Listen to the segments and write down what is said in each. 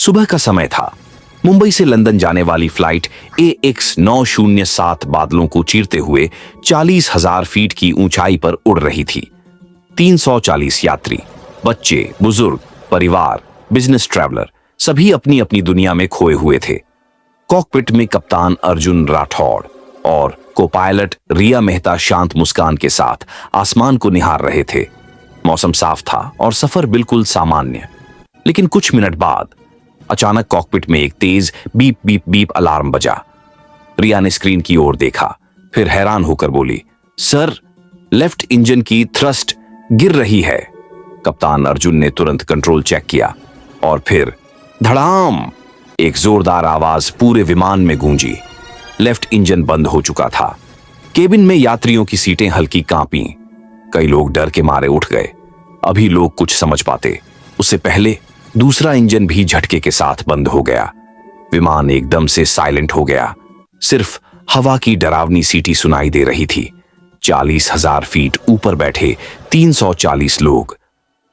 सुबह का समय था। मुंबई से लंदन जाने वाली फ्लाइट AX907 बादलों को चीरते हुए 40,000 फीट की ऊंचाई पर उड़ रही थी। 340 यात्री, बच्चे, बुजुर्ग, परिवार, बिजनेस ट्रैवलर, सभी अपनी अपनी दुनिया में खोए हुए थे। कॉकपिट में कप्तान अर्जुन राठौड़ और को-पायलट रिया मेहता शांत मुस्कान के साथ आसमान को निहार रहे थे। मौसम साफ था और सफर बिल्कुल सामान्य। लेकिन कुछ मिनट बाद अचानक कॉकपिट में एक तेज बीप बीप बीप अलार्म बजा। रिया ने स्क्रीन की ओर देखा, फिर हैरान होकर बोली, सर, लेफ्ट इंजन की थ्रस्ट गिर रही है। कप्तान अर्जुन ने तुरंत कंट्रोल चेक किया और फिर धड़ाम, एक जोरदार आवाज पूरे विमान में गूंजी। लेफ्ट इंजन बंद हो चुका था। केबिन में यात्रियों की सीटें हल्की कांपी। कई लोग डर के मारे उठ गए। अभी लोग कुछ समझ पाते, उससे पहले दूसरा इंजन भी झटके के साथ बंद हो गया। विमान एकदम से साइलेंट हो गया। सिर्फ हवा की डरावनी सीटी सुनाई दे रही थी। 40,000 फीट ऊपर बैठे 340 लोग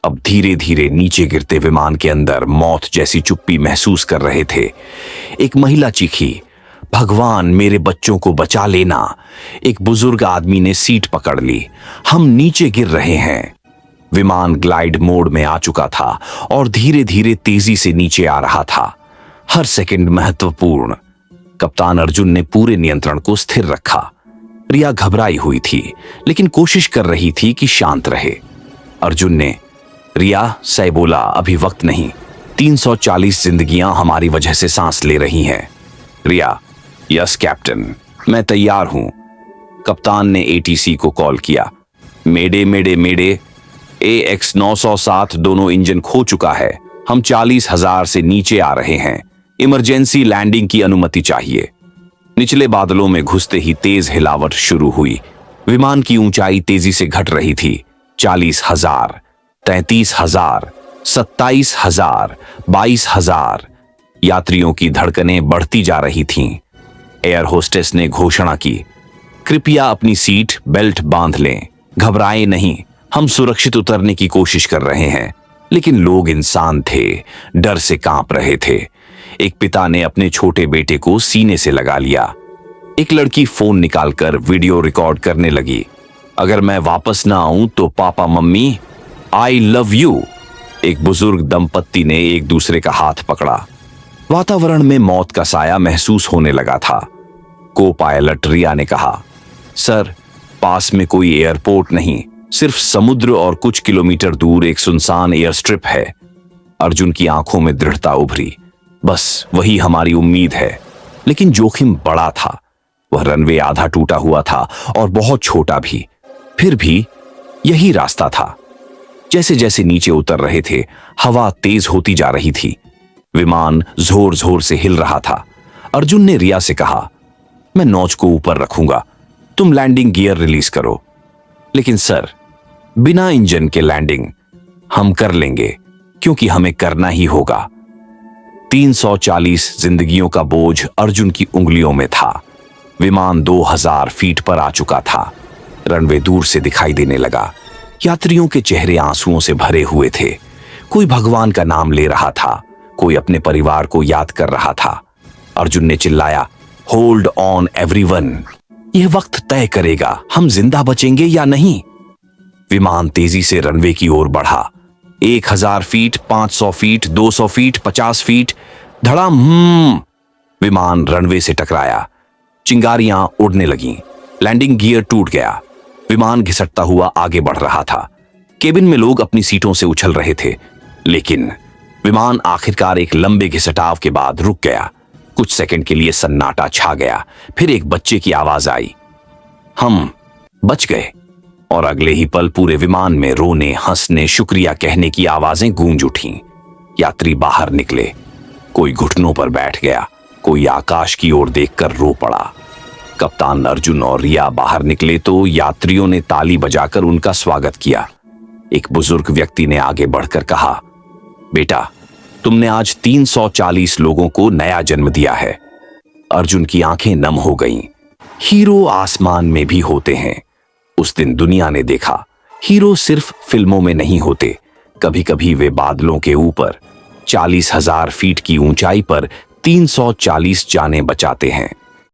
अब धीरे धीरे नीचे गिरते विमान के अंदर मौत जैसी चुप्पी महसूस कर रहे थे। एक महिला चीखी, भगवान, मेरे बच्चों को बचा लेना। एक बुजुर्ग आदमी ने सीट पकड़ ली, हम नीचे गिर रहे हैं। विमान ग्लाइड मोड में आ चुका था और धीरे धीरे तेजी से नीचे आ रहा था। हर सेकंड महत्वपूर्ण। कप्तान अर्जुन ने पूरे नियंत्रण को स्थिर रखा। रिया घबराई हुई थी, लेकिन कोशिश कर रही थी कि शांत रहे। अर्जुन ने रिया से बोला, अभी वक्त नहीं, 340 जिंदगियां हमारी वजह से सांस ले रही हैं। रिया, यस कैप्टन, मैं तैयार हूं। कप्तान ने ATC को कॉल किया, मेडे मेडे मेडे, AX907 दोनों इंजन खो चुका है। हम 40,000 से नीचे आ रहे हैं। इमरजेंसी लैंडिंग की अनुमति चाहिए। निचले बादलों में घुसते ही तेज हिलावट शुरू हुई। विमान की ऊंचाई तेजी से घट रही थी। 40,000, 33,000, 27,000, 22,000। यात्रियों की धड़कनें बढ़ती जा रही थीं। एयर होस्टेस ने घोषणा की, कृपया अपनी सीट बेल्ट बांध लें, घबराएं नहीं, हम सुरक्षित उतरने की कोशिश कर रहे हैं। लेकिन लोग इंसान थे, डर से कांप रहे थे। एक पिता ने अपने छोटे बेटे को सीने से लगा लिया। एक लड़की फोन निकालकर वीडियो रिकॉर्ड करने लगी, अगर मैं वापस ना आऊं तो papa mummy, I love you. एक बुजुर्ग दंपत्ति ने एक दूसरे का हाथ पकड़ा। वातावरण में मौत का साया महसूस होने लगा था। को पायलट रिया ने कहा, सर, पास में कोई एयरपोर्ट नहीं, सिर्फ समुद्र और कुछ किलोमीटर दूर एक सुनसान एयर स्ट्रिप है। अर्जुन की आंखों में दृढ़ता उभरी, बस वही हमारी उम्मीद है। लेकिन जोखिम बड़ा था। वह रनवे आधा टूटा हुआ था और बहुत छोटा भी। फिर भी यही रास्ता था। जैसे जैसे नीचे उतर रहे थे, हवा तेज होती जा रही थी। विमान जोर जोर से हिल रहा था। अर्जुन ने रिया से कहा, मैं नौच को ऊपर रखूंगा, तुम लैंडिंग गियर रिलीज करो। लेकिन सर, बिना इंजन के लैंडिंग हम कर लेंगे, क्योंकि हमें करना ही होगा। 340 जिंदगियों का बोझ अर्जुन की उंगलियों में था। विमान 2000 फीट पर आ चुका था। रनवे दूर से दिखाई देने लगा। यात्रियों के चेहरे आंसुओं से भरे हुए थे। कोई भगवान का नाम ले रहा था, कोई अपने परिवार को याद कर रहा था। अर्जुन ने चिल्लाया, होल्ड ऑन एवरीवन, यह वक्त तय करेगा हम जिंदा बचेंगे या नहीं। विमान तेजी से रनवे की ओर बढ़ा। 1000 फीट, 500 फीट, 200 फीट, 50 फीट, धड़ाम। विमान रनवे से टकराया। चिंगारियां उड़ने लगीं। लैंडिंग गियर टूट गया। विमान घिसटता हुआ आगे बढ़ रहा था। केबिन में लोग अपनी सीटों से उछल रहे थे। लेकिन विमान आखिरकार एक लंबे घिसटाव के बाद रुक गया। कुछ सेकंड के लिए सन्नाटा छा गया। फिर एक बच्चे की आवाज आई, हम बच गए। और अगले ही पल पूरे विमान में रोने, हंसने, शुक्रिया कहने की आवाजें गूंज उठीं। यात्री बाहर निकले। कोई घुटनों पर बैठ गया, कोई आकाश की ओर देखकर रो पड़ा। कप्तान अर्जुन और रिया बाहर निकले तो यात्रियों ने ताली बजाकर उनका स्वागत किया। एक बुजुर्ग व्यक्ति ने आगे बढ़कर कहा, बेटा, तुमने आज 340 लोगों को नया जन्म दिया है। अर्जुन की आंखें नम हो गईं। हीरो आसमान में भी होते हैं। उस दिन दुनिया ने देखा, हीरो सिर्फ फिल्मों में नहीं होते, कभी कभी वे बादलों के ऊपर 40,000 फीट की ऊंचाई पर 340 जानें बचाते हैं।